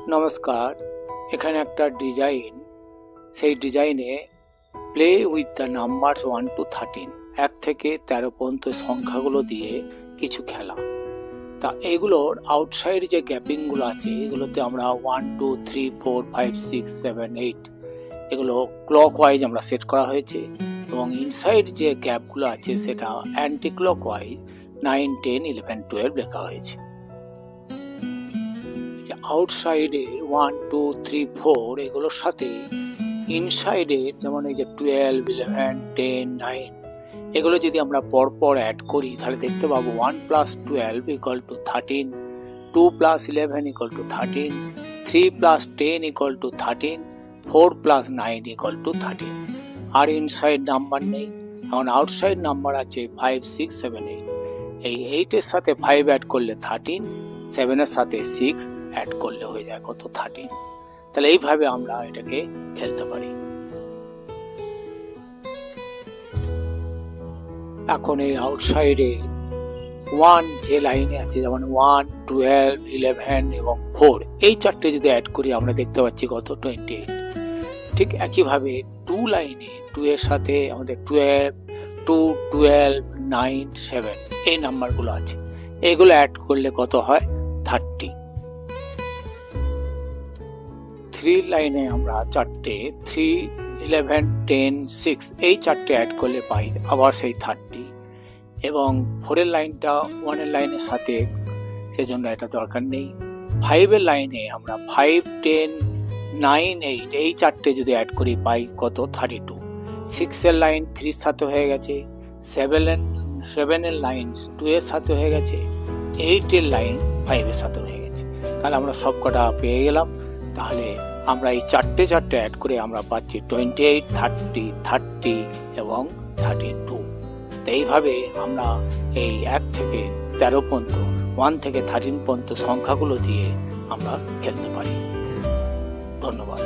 নমস্কার। এখানে একটা ডিজাইন, সেই ডিজাইনে play with the numbers 1 to 13, 1 থেকে 13 পর্যন্ত সংখ্যাগুলো দিয়ে কিছু খেলা। তা এগুলোর আউটসাইড যে গ্যাপিংগুলো আছে এগুলোতে আমরা 1 2 3 4 5 6 7 8 এগুলো ক্লক ওয়াইজ আমরা সেট করা হয়েছে, এবং ইনসাইড যে গ্যাপগুলো আছে সেটা অ্যান্টি ক্লক ওয়াইজ 9 10 11 12 লেখা হয়েছে। আউটসাইডে 1 2 3 4 এগুলোর সাথে ইনসাইডে যেমন এই যে 12 11 10 9 এগুলো যদি আমরা পরপর অ্যাড করি তাহলে দেখতে পাবো 1 + 12 = 13, 2 + 11 = 13, 3 + 10 = 13, 4 + 9 = 13। আর ইনসাইড নাম্বার নেই, এখন আউটসাইড নাম্বার আছে 5 6 7 8। এই 8 এর সাথে 5 অ্যাড করলে 13, 7 এর সাথে 6 অ্যাড করলে হয়ে যায় কত 13। তাহলে এইভাবে আমরা এটাকে খেলতে পারি। এখন এই আউটসাইডে 1 যে লাইনে আছে যেমন 1 12 11 এবং 4 এই চারটে যদি অ্যাড করি আমরা দেখতে পাচ্ছি কত 28। ঠিক একইভাবে 2 লাইনে 2 এর সাথে আমাদের 12 2 12 9 7 এই নাম্বারগুলো আছে, এগুলো অ্যাড করলে কত হয় 30। 3 লাইনে আমরা চারটে 3 11 10 6 এই চারটে অ্যাড করলে পাই আবার সেই 30, এবং 4 এর লাইনটা 1 এর লাইনের সাথে সেজন্য এটা দরকার নেই। 5 এর লাইনে আমরা 5 10 9 8 এই চারটে যদি অ্যাড করি পাই কত 32। 6 এর লাইন 3 এর সাথে হয়ে গেছে, 7 এর লাইন 2 এর সাথে হয়ে গেছে, 8 এর লাইন 5 এর সাথে হয়ে গেছে। তাহলে আমরা সব কটা পেয়ে গেলাম। তাহলে আমরা এই চারটে অ্যাড করে আমরা পাচ্ছি 28 30 30 এবং 32। তো এইভাবে আমরা এই 1 থেকে 13 পর্যন্ত 1 থেকে 13 পর্যন্ত সংখ্যাগুলো দিয়ে আমরা খেলতে পারি। ধন্যবাদ।